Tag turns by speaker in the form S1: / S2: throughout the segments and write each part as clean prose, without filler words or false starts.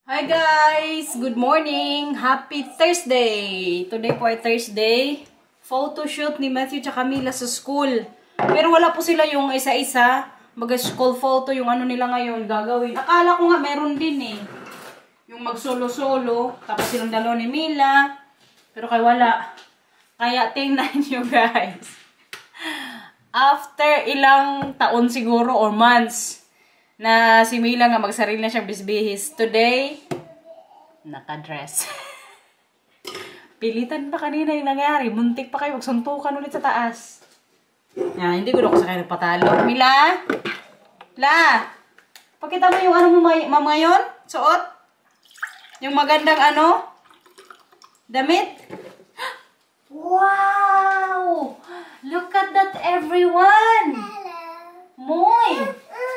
S1: Hi guys! Good morning! Happy Thursday! Today po ay Thursday. Photoshoot ni Matthew at Camila sa school. Pero wala po sila yung isa-isa. Mag-school photo yung ano nila ngayon gagawin. Akala ko nga meron din eh. Yung mag-solo-solo. Tapos silang dalawa ni Mila. Pero kay wala. Kaya tingnan nyo guys. After ilang taon siguro or months na si Mila nga magsarili na siyang bisbihis. Today, nakadress. Pilitan pa kanina yung nangyari. Muntik pa kayo. Magsuntukan ulit sa taas. Yan, hindi ko na ako sa kayo nagpatalo. Mila? La? Pakita mo yung ano mo ngayon? Suot? Yung magandang ano? Damit? Wow! Look at that everyone! Moy!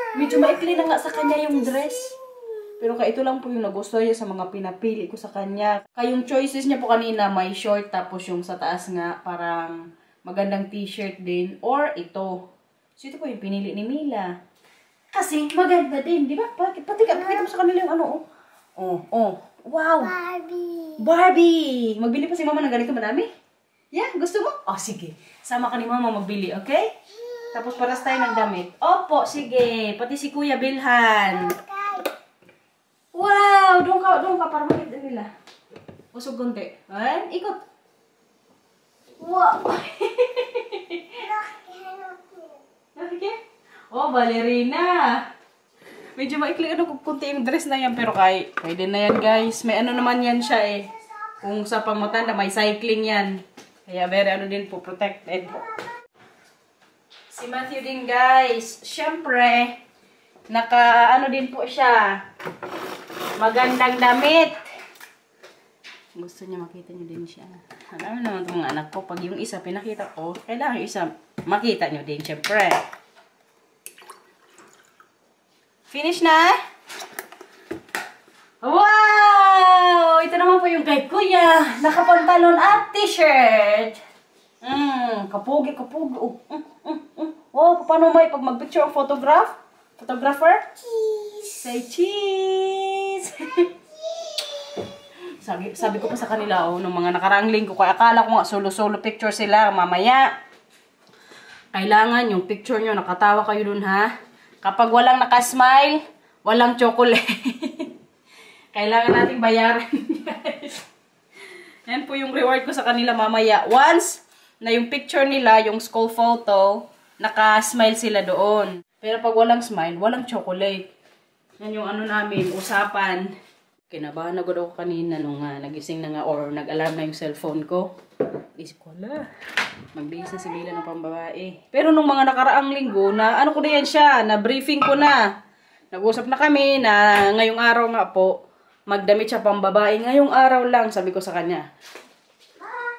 S1: Medyo maikli na nga sa kanya yung dress. Pero ito lang po yung nagustuhan niya sa mga pinapili ko sa kanya. Kayong choices niya po kanina, may short tapos yung sa taas nga parang magandang t-shirt din. Or ito. So ito po yung pinili ni Mila. Kasi maganda din, di ba? Pakita mo sa kanila yung ano. Oh. Wow! Barbie! Magbili pa si mama ng ganito madami? Yeah, gusto mo? Oh, sige. Sama ka ni mama magbili, okay? Tapos paras tayo ng damit. Opo, sige. Pati si Kuya Bilhan. Wow! Doon ka para makita nila. Usog konti. Ayan, ikot. Wow! Nakikita? Oh, ballerina. Medyo maikli kunti yung dress na yan. Pero pwede na yan, guys. May ano naman yan siya eh. Kung sa pangmatanda, may cycling yan. Kaya very din po, protected po. Si Matthew din guys, syempre, din po siya. Magandang damit. Gusto niya makita niyo din siya. Alam naman itong anak ko, pag yung isa pinakita ko, kailangan yung isa makita niyo din, syempre. Finish na? Wow! Ito naman po yung kay Kuya. Nakapantalon at t-shirt. Kapugi. Oh, paano may pag mag-picture ang photographer? Cheese. Say cheese. sabi ko pa sa kanila, nung mga nakaraang linggo ko, akala ko nga solo picture sila mamaya. Kailangan yung picture nyo, nakatawa kayo dun ha. Kapag walang nakasmile, walang chocolate. Kailangan nating bayaran, guys. Yan po yung reward ko sa kanila mamaya. Once na yung picture nila, yung school photo, naka-smile sila doon. Pero pag walang smile, walang chocolate. Yan yung ano namin, usapan. Kinabahan na ako kanina nung nagising na nga or nag-alarm na yung cellphone ko. Isip ko, magbihis na si Mila ng pambabae. Pero nung mga nakaraang linggo, ano ko na yan siya, na-briefing ko na. Nag-usap na kami na ngayong araw nga po, magdamit siya pambabae. Ngayong araw lang, sabi ko sa kanya.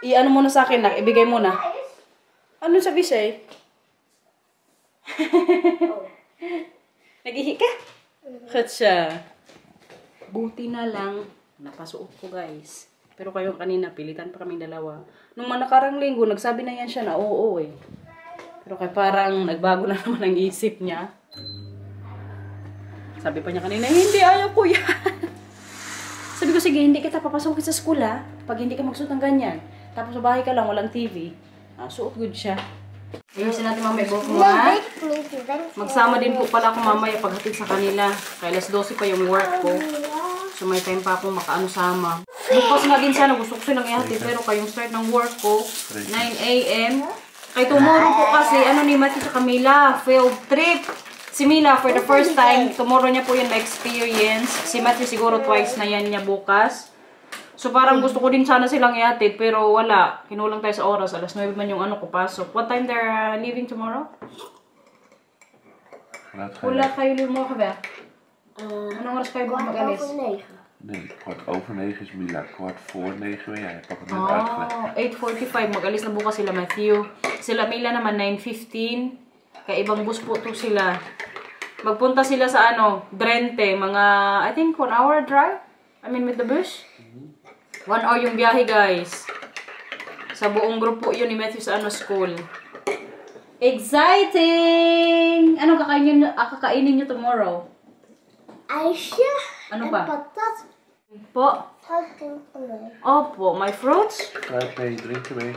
S1: I-ano mo na sa akin, ibigay mo na. Ano sabi siya eh? Nag-ihi ka? Siya. Buti na lang, napasuot ko guys. Pero kayo kanina, pilitan pa kaming dalawa. Nung nakarang linggo, nagsabi na yan siya na oo eh. Pero parang nagbago na naman ang isip niya. Sabi pa niya kanina, hindi, ayaw ko yan. Sabi ko, sige, hindi kita papasukin sa school ha. Pag hindi ka magsuot ng ganyan. Tapos sa bahay ka lang, walang TV. Suot good siya. Ayusin natin mamaya buhok mo ha. Magsama din po pala ako mamaya paghatid sa kanila. Kaya alas 12 pa yung work ko. So may time pa akong makaano-sama. Bukas nga din sana, gusto ko silang ihatid. Pero kayong start ng work ko, 9 AM. Kay tomorrow po kasi, ni Matthew sa Camila, field trip. Si Mila, for the first time, tomorrow niya po yung experience. Si Matthew siguro twice na yan niya bukas. So parang gusto ko din sana silang ihatid, pero wala. Kinulang tayo sa oras. Alas 9 man yung ko pasok. What time they're leaving tomorrow? Wala kayo mo ka ba? Anong oras kayo mag-alis?
S2: Nee, 8:15 is Mila. 8:45 ben jij. Ik had het net uitgelegd.
S1: 8:45. Mag-alis na bukas sila Matthew. Sila Mila naman 9:15. Kaya ibang bus po to sila. Magpunta sila sa Drenthe. Mga, I think 1 hour drive. I mean with the bus. 1 hour yung biyahe guys. Sa buong grupo yun ni Matthew sa school. Exciting! Ano kakainin nyo tomorrow?
S3: ijsje
S1: Ano
S3: en
S1: pa?
S3: patat
S1: Po?
S3: Fucking mooi.
S1: Opo, my fruits?
S2: Fruit mee, drinken mee.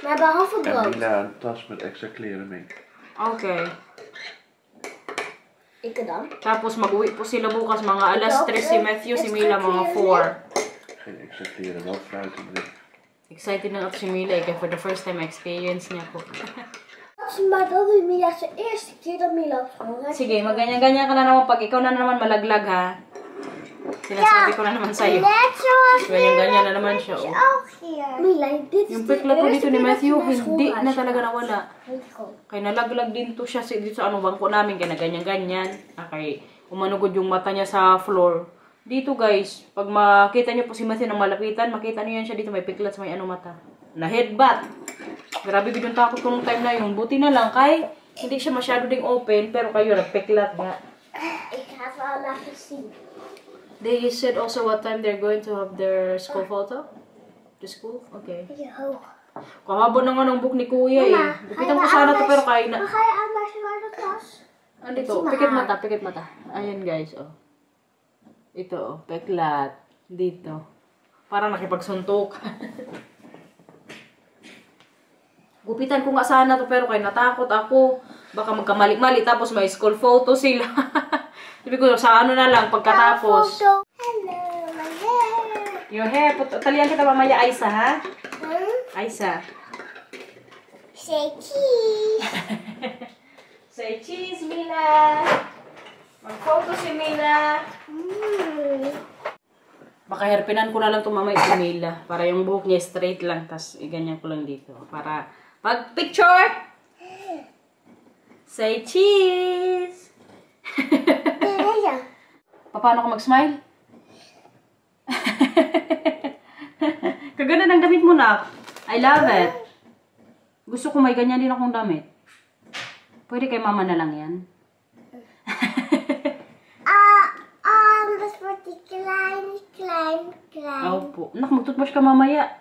S3: Maar behalve
S2: En
S3: brood.
S2: Mila een tas met extra kleren mee.
S1: Okay.
S3: Ik dan.
S1: Tapos mag-uwi po sila bukas mga alas 3 si Matthew, si Mila mga 4.
S2: Geen extra kleren, wel fruit en drink.
S1: Excited na ako si Mila kaya for the first time experience niya po.
S3: Maar dat is Mila zijn eerste keer dat Mila op school gaat.
S1: Sige, magganyan-ganyan ka na naman pag ikaw na naman malaglag ha. Sinasabi ko na naman sa'yo.
S3: Net zoals
S1: Ganyan-ganyan na naman siya. Oh.
S3: ook hier. Mila, dit is
S1: Yung
S3: de
S1: pekla po dito
S3: eerste
S1: ni
S3: keer dat
S1: Matthew,
S3: je naar school
S1: hindi
S3: gaat.
S1: na talaga nawala.
S3: School.
S1: Kaya nalaglag din to siya dito sa bangko namin, kaya na ganyan-ganyan. Okay, umanugod yung mata niya sa floor. Dito guys, pag makita niyo po si Matthew ng malapitan, makita niyo yan siya dito, may piklat sa may mata. Na headbutt. Grabe bigyung takot ko nung time na yun. Buti na lang, kay hindi siya masyado ding open, pero kayo nagpiklat nga.
S3: Ik ga het wel laten zien.
S1: They said also what time they're going to have their school photo? The school? Okay.
S3: Beetje hoog.
S1: Kahaba na nga ng book ni Kuya eh. Gupitan ko sana to pero kaya na.
S3: Dan ga je aan mijn zwarte tas.
S1: Andito, pikit mata. Ayan guys, oh. Ito, oh, peklat. Dito. Parang nakipagsuntok. Gupitan ko nga sana to pero kaya natakot ako. Baka magkamali-mali tapos may school photo sila. Sabi ko, sa ano na lang pagkatapos.
S3: Foto. Hello, my hair.
S1: Your hair, talian kita mamaya, Aisa, ha? Aisa.
S3: Say cheese.
S1: Say cheese, Mila. Mag-photo si Mila. Baka hairpinan ko na lang tumamay si Mila. Para yung buhok niya straight lang. Tapos iganyan ko lang dito. Para pag-picture! Say cheese! Paano ko mag-smile? Kaganda ng damit mo, nak. I love it. Gusto ko may ganyan din akong damit. Pwede kay mama na lang yan.
S3: Dat wordt die klein.
S1: Opo. Nak, mag-toothbrush ka mamaya.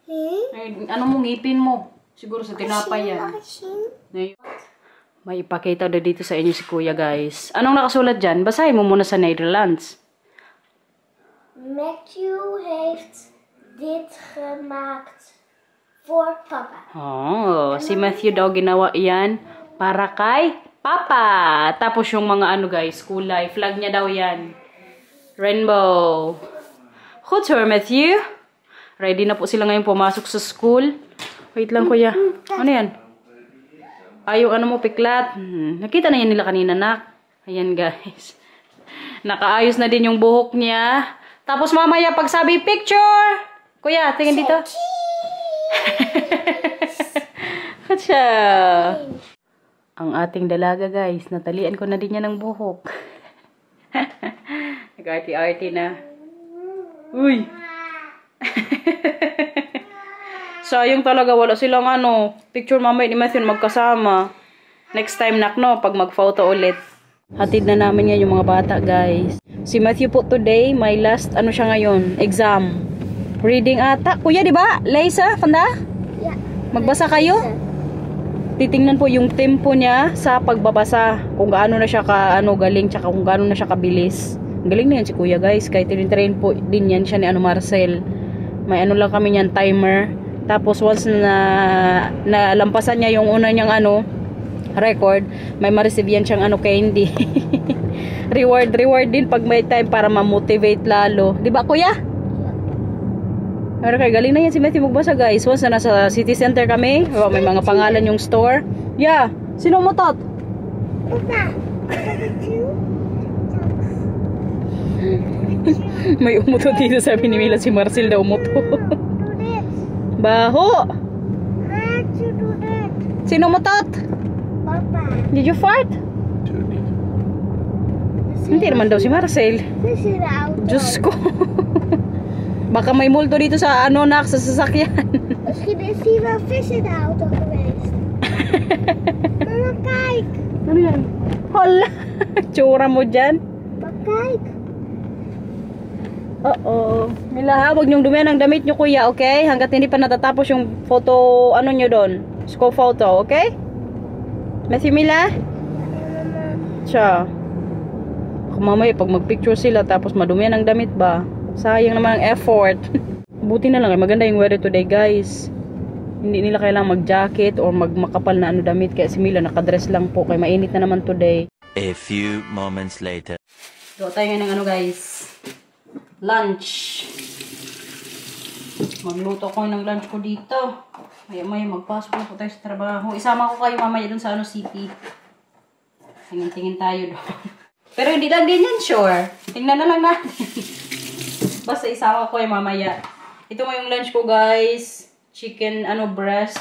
S3: Hm?
S1: Ay, ano mo, ngipin mo. Siguro sa tinapay yan.
S3: Mag ik zien?
S1: May ipakita na dito sa inyo si Kuya, guys. Anong nakasulat dyan? Basahin mo muna sa Nederlands.
S3: Matthew heeft dit gemaakt voor papa.
S1: Oh, si Matthew daw ginawa yan para kay Papa. Tapos yung mga ano guys, kulay. Flag niya daw yan. Rainbow. Goed hoor, Matthew. Ready na po sila ngayon pumasok sa school. Wait lang, Kuya. Ano yan? Yung ano mo, piklat. Nakita na yan nila kanina, nak. Ayan, guys. Nakaayos na din yung buhok niya. Tapos mamaya pag sabi picture. Kuya, tingin dito. Katsa. Ang ating dalaga, guys. Natalian ko na din niya ng buhok. Nag-arty-arty na. Uy. Sayang talaga, wala silang ano, picture mamaya ni Matthew magkasama. Next time, nak, no, pag mag-photo ulit. Hatid na namin yan yung mga bata, guys. Si Matthew po today, may last, ano siya ngayon, exam. Reading ata. Kuya, di ba? Leisa, Fanda?
S3: Ja.
S1: Magbasa kayo? Titingnan po yung tempo niya sa pagbabasa. Kung gaano na siya galing, tsaka kung gaano na siya kabilis. Galing na yan si Kuya, guys. Kahit tinrain po din yan siya ni Marcel. May ano lang kami niyan, timer. Tapos once na nalampasan niya yung una niyang record, may ma-receive yan siyang candy. reward din pag may time para ma-motivate lalo. Di ba, Kuya? Pero kaya galing na yan si Matthew magbasa, guys. Once na nasa city center kami, may mga pangalan yung store. Yeah. Sino umutot?
S3: Papa.
S1: May umutot dito, sabi ni Mila, si Marcel daw umutot.
S3: Do this.
S1: Baho!
S3: How to do that?
S1: Sino umutot?
S3: Papa.
S1: Did you fart?
S2: Natuurlijk niet.
S1: Hindi naman daw si Marcel.
S3: Vis in de auto.
S1: Diyos ko. Baka may multo dito sa nak, sa sasakyan.
S3: Misschien is hier wel vis in de auto geweest. Mama, kijk.
S1: Ano yan? Hala! Tsura mo dyan.
S3: Maar kijk.
S1: Oo. Mila ha, huwag niyong dumihan ang damit niyo, Kuya, okay? Hanggat hindi pa natatapos yung photo, niyo doon. School photo, okay? Matthew, Mila? Siya. Kung mamaya, pag magpicture sila, tapos madumihan ang damit ba? Sayang naman ang effort. Buti na lang, maganda yung weather today, guys. Hindi nila kailangang mag-jacket or magmakapal na damit. Kaya si Mila nakadress lang po. Kaya mainit na naman today.
S4: A few moments later.
S1: Gawa tayo ngayon ng guys. Lunch. Magluto ko ng lunch ko dito. Maya magpasok na po tayo sa trabaho. Isama ko kayo mamaya dun sa city. Tingin-tingin tayo doon. Pero hindi lang din yan, sure. Tingnan na lang natin. Basta isama ko kayo mamaya. Ito nga yung lunch ko, guys. Chicken, breast.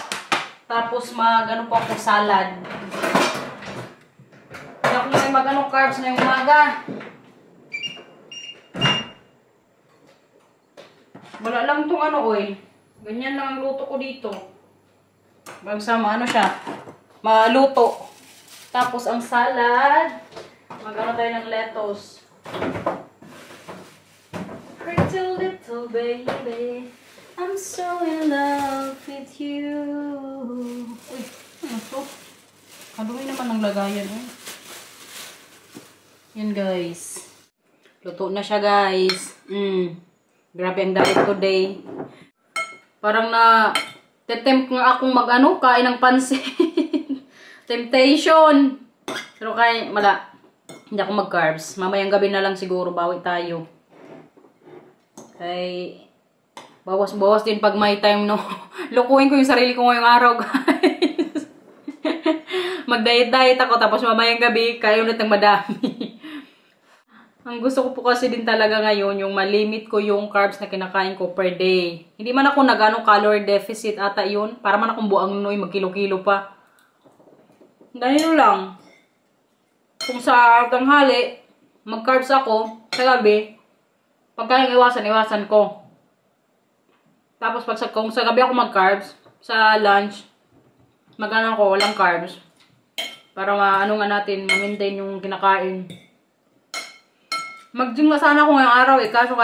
S1: Tapos po ako, salad. Hindi ako na carbs na yung umaga. Wala lang itong oil. Ganyan lang ang luto ko dito. Bagsama, siya. Maluto. Tapos ang salad. Tayo ng lettuce. Pretty little baby, I'm so in love with you. Uy, ano to? Kadumi naman ang lagayan, eh. Yan, guys. Luto na siya, guys. Grabe ang diet today. Parang tempt nga akong kain ng pansit. Temptation. Pero hindi ako mag-carbs. Mamayang gabi na lang siguro, bawi tayo. Ay, bawas-bawas din pag may time, no? Lukuhin ko yung sarili ko ngayong araw, guys. Mag-diet-diet ako, tapos mamayang gabi, kaya ulit ng madami. Ang gusto ko po kasi din talaga ngayon, yung malimit ko yung carbs na kinakain ko per day. Hindi man ako calorie deficit ata yun. Para man akong buang noy, magkilo-kilo pa. Ganito lang. Kung sa tanghali, mag-carbs ako, sa gabi, pagkain iwasan ko. Tapos kung sa gabi ako mag-carbs, sa lunch, ko, walang carbs. Para natin, ma-maintain yung kinakain. Mag-gym nga sana ako ngayong araw kaso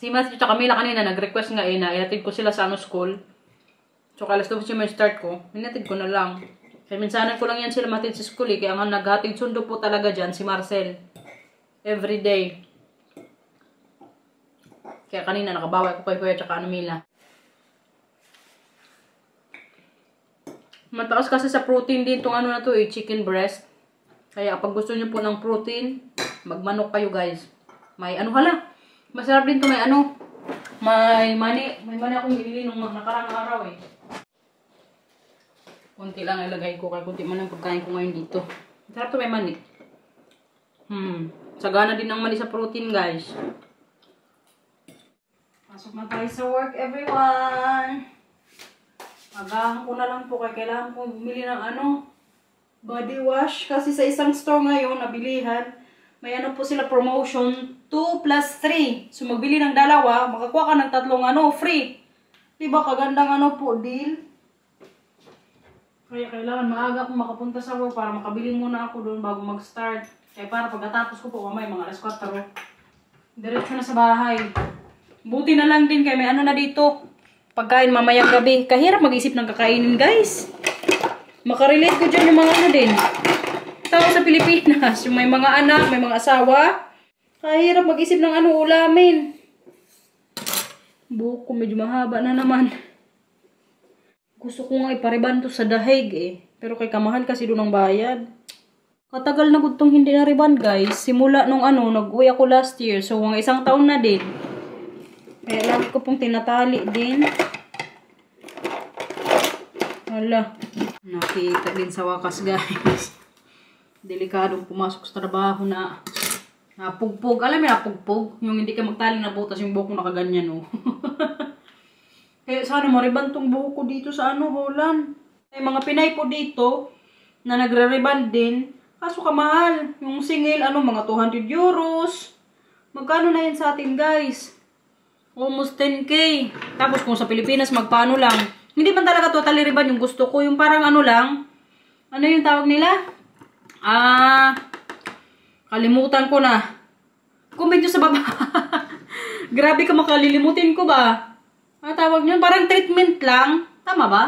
S1: si Matthew at Camila kanina nag-request nga na ihatid ko sila sa school. So alas 12 yung start ko, hinatid ko na lang. Kaya minsanan ko lang yan sila matid sa school kaya ang naghatid sundo po talaga dyan si Marcel. Every day. Kaya kanina nakabawa ko kay Kuya at Mila. Mataas kasi sa protein din itong chicken breast. Kaya pag gusto niyo po ng protein, magmanok kayo, guys. May masarap din to, may mani akong binili nung nakarang araw Kunti lang ilagay ko, kaya kunti man ang pagkain ko ngayon dito. Sarap to, may mani. Sagana din ang mani sa protein, guys. Pasok na tayo sa work, everyone. Agahan ko na lang po, kaya kailangan ko bumili ng body wash. Kasi sa isang store ngayon, nabilihan, may po sila promotion, 2 plus 3. So, magbili ng dalawa, makakuha ka ng 3 free. Diba, kagandang po, deal? Kaya kailangan maaga akong makapunta sa work para makabili muna ako doon bago mag-start. Kaya para pagkatapos ko po, mga alas 4. Diretso na sa bahay. Buti na lang din kaya may na dito. Pagkain mamayang gabi. Kahirap mag-isip ng kakainin, guys. Makarelate ko dyan yung mga din. Tao sa Pilipinas. Yung may mga anak, may mga asawa. Kahirap mag-isip ng ulamin. Buhok ko medyo mahaba na naman. Gusto ko nga ipariban to sa dahig Pero kay kamahal kasi doon ang bayad. Katagal na gudtong hindi na riban, guys. Simula nung nag-uwi ako last year. So, mga 1 taon na din. Kaya lagi ko pong tinatali din. Hala. Nakita din sa wakas, guys. Delikadong pumasok sa trabaho na napugpog. Alam mo napugpog? Yung hindi ka magtali na butas yung buhok mo nakaganyan, Kaya sana mariban tong buhok ko dito sa Holland. May mga Pinay po dito na nagre-riban din. Kaso kamahal. Yung single, mga 200 euros. Magkano na yan sa atin, guys? Almost 10K. Tapos kung sa Pilipinas, magpaano lang. Hindi man talaga totally riban yung gusto ko. Yung parang lang. Ano yung tawag nila? Kalimutan ko na. Comment nyo sa baba. Grabe ka makalilimutin ko ba? Ano tawag nyo? Parang treatment lang. Tama ba?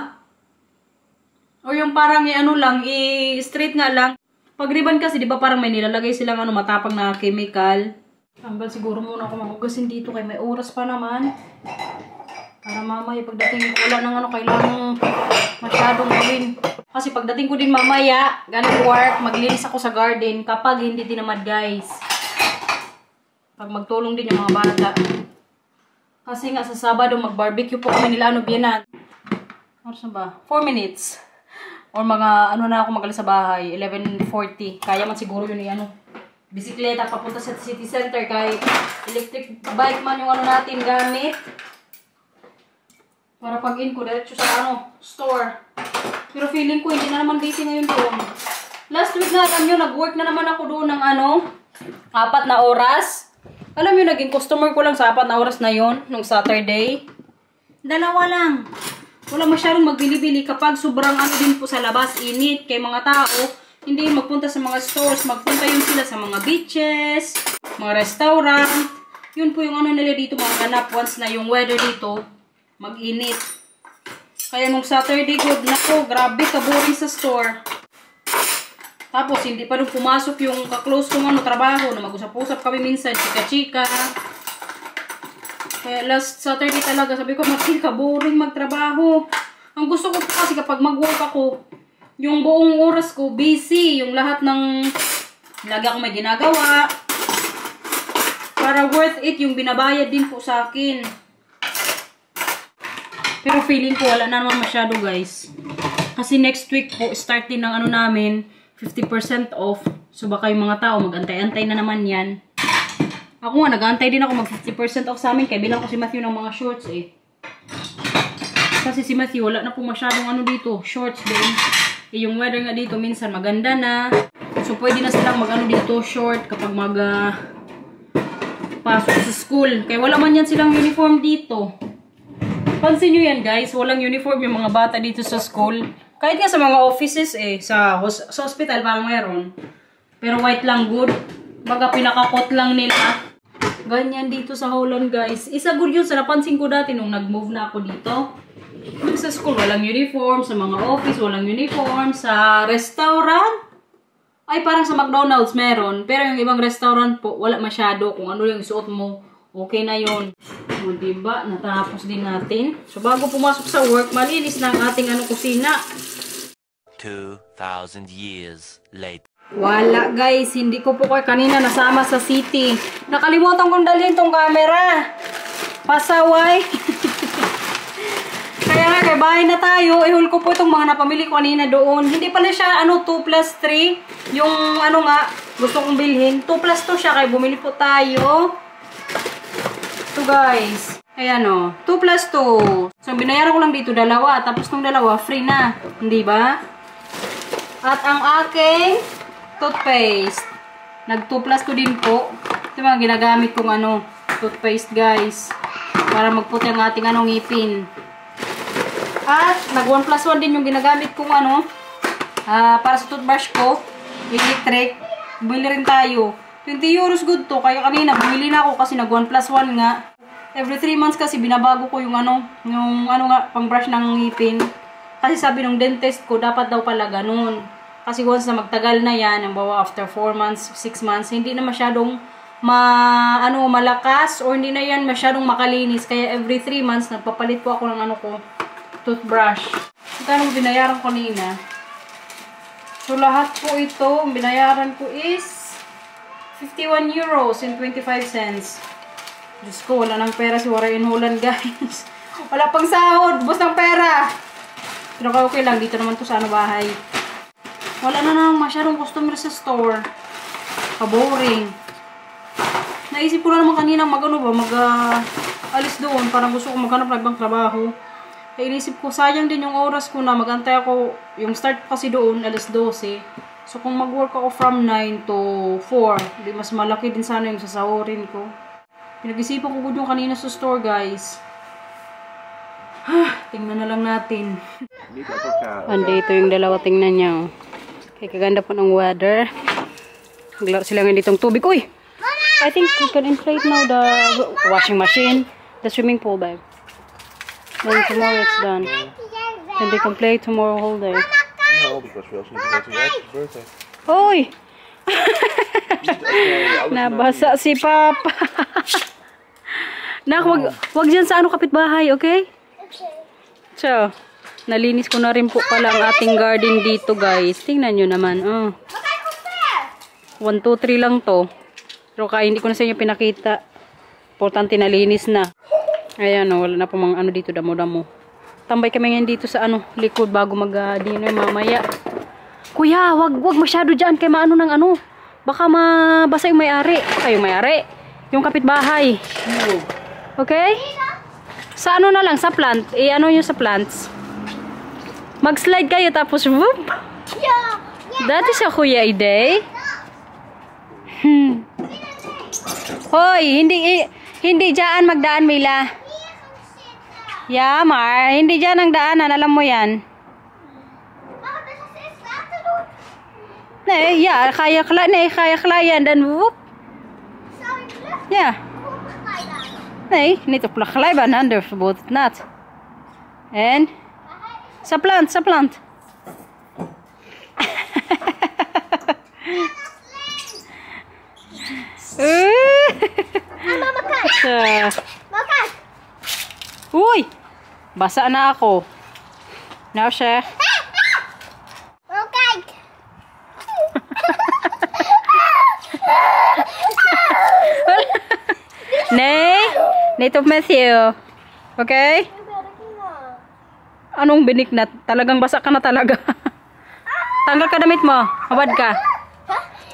S1: O yung parang i-straight nga lang. Pag riban kasi, di ba parang may nilalagay silang matapang na chemical. Hanggang siguro muna ako mahugasin dito kay may oras pa naman. Para mamaya pagdating ko wala nang ano kailangan masyadong gawin. Kasi pagdating ko din mamaya, galing work, maglinis ako sa garden kapag hindi dinamad guys. Pag magtulong din yung mga bata. Kasi nga sa Sabado mag-barbecue po kami nila ano biyanan. Ano ba? 4 minutes. Or mga ano na ako magaling sa bahay, 11:40. Kaya man siguro yun ano. Bisikleta papunta sa city center kay electric bike man yung ano natin gamit. Para pag-in ko diretso sa ano, store. Pero feeling ko hindi na naman busy ngayon doon. Last week na alam nyo, nag-work na naman ako doon ng ano, 4 na oras. Alam nyo, naging customer ko lang sa 4 na oras na yon nung Saturday. 2 lang. Wala masyadong magbili-bili kapag sobrang ano din po sa labas, init. Kay mga tao, hindi magpunta sa mga stores, magpunta yun sila sa mga beaches, mga restaurant. Yun po yung ano nila dito mga ganap once na yung weather dito mag-init. Kaya nung Saturday good na po, grabe kaboring sa store. Tapos hindi pa nung pumasok yung ka-close kong ano, trabaho na mag-usap-usap kami minsan, chika-chika. Kaya last Saturday talaga sabi ko, kaboring magtrabaho. Ang gusto ko kasi kapag mag-work ako, yung buong oras ko busy, yung lahat ng lagi ako may ginagawa. Para worth it yung binabayad din po sa akin. Pero feeling ko wala na naman masyado guys. Kasi next week po, start din ng ano namin, 50% off. So baka yung mga tao mag-antay-antay na naman yan. Ako nga, nag-antay din ako mag 50% off sa amin. Kaya bilang ko si Matthew ng mga shorts eh. Kasi si Matthew wala na po masyadong ano dito, shorts din. Eh, yung weather nga dito minsan maganda na. So pwede na silang mag-ano dito, short kapag pasok sa school. Kaya wala man yan silang uniform dito. Pansin nyo yan guys, walang uniform yung mga bata dito sa school. Kahit nga sa mga offices eh, sa hospital parang meron. Pero white lang good. Baga pinakakot lang nila. Ganyan dito sa Holland guys. Isa good yun sa napansin ko dati nung nag-move na ako dito. Sa school, walang uniform. Sa mga office, walang uniform. Sa restaurant, ay parang sa McDonald's meron. Pero yung ibang restaurant po, wala masyado. Kung ano yung suot mo, okay na yun. O, diba? Natapos din natin. So, bago pumasok sa work, malinis na ang ating kusina.
S4: 2,000 years later.
S1: Wala guys, hindi ko po kayo kanina nasama sa city. Nakalimutan kong dalhin tong camera. Pasaway. Kaya nga, kay bahay na tayo. Ihul ko po itong mga napamili ko kanina doon. Hindi pala siya, 2+3. Yung, gusto kong bilhin. 2+2 siya, kaya bumili po tayo. Ito guys. Ayan 2+2. So, binayaran ko lang dito 2. Tapos tong 2, free na. Hindi ba? At ang aking toothpaste. Nag-2+2 din po. Ito mga ginagamit kong toothpaste guys. Para magputi ang ating ngipin. At nag-1+1 din yung ginagamit kong para sa toothbrush ko. Electric. Bumili rin tayo. 20 euros good to. Kaya kanina bumili na ako kasi nag-1+1 nga. Every 3 months kasi binabago ko yung pang-brush ng ngipin. Kasi sabi ng dentist ko, dapat daw pala ganun. Kasi once na magtagal na yan, after 4 months, 6 months, hindi na masyadong malakas or hindi na yan masyadong makalinis. Kaya every 3 months, nagpapalit po ako ng toothbrush. Ito anong binayaran ko kanina. So, lahat po ito, binayaran ko is 51 euros and 25 cents. Diyos ko, wala ng pera si Warren Holland, guys. Wala pang sahod, bus ng pera. Pero okay lang, dito naman to sa bahay. Wala na nang masyadong customer sa store. Kaboring. Naisip ko na naman kanina alis doon. Parang gusto ko maghanap ng ibang trabaho. Kaya inisip ko, sayang din yung oras ko na magantay ako. Yung start kasi doon, alas 12. So kung mag-work ako from 9 to 4, di mas malaki din sana yung sasahurin ko. Pinag-isipan ko yung kanina sa store, guys. Tingnan na lang natin. Andito yung dalawa, tingnan niya. Kaya kaganda po ng weather. Naglaro sila ngayon ditong tubig. Uy! I think we can inflate now the washing machine. The swimming pool, babe. Then tomorrow it's done. Then they can play tomorrow whole day.
S2: No, because we also need to go to Ash's birthday.
S1: Uy! Nabasa si Papa. Nak, wag dyan sa ano kapitbahay, okay?
S3: Okay.
S1: So, nalinis ko na rin po pala ang ating garden dito, guys. Tingnan nyo naman. Oh. 1, 2, 3 lang to. Pero kaya hindi ko na sa inyo pinakita. Importante nalinis na. Ayan, oh, wala na po mga ano dito, damo-damo. Tambay kami ngayon dito sa ano, likod bago mag-dinner mamaya. Kuya, wag masyado dyan kay maano ng ano. Baka mabasa yung may-ari. Ay, yung may-ari. Yung kapitbahay. Okay? Sa ano na lang, sa plant. Ano yung sa plants? Mag-slide kayo tapos whoop.
S3: Yeah.
S1: That is a kuya ide. Hoy, hindi dyan magdaan, Mila. Yeah, Mar. Hindi dyan ang daanan. Alam mo yan. Nee, ja, ga je glijden, dan woep. Ja. Nee, niet op de glijbaan, anders wordt het nat. En? Sa plant.
S3: Mama, kijk. Mama, kijk.
S1: Uy! Basa na ako. Nou, zeg.
S3: Mama, kijk.
S1: Nee, niet op Matthew. Okay? Anong binik na? Talagang basa ka na talaga. Tanggal ka damit mo. Mabad ka.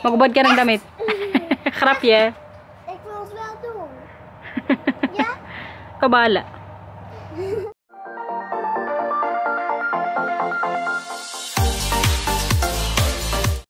S1: Magubad ka ng damit. Krap ya.
S3: Ik wil het wel doen. Ja?
S1: Kabala.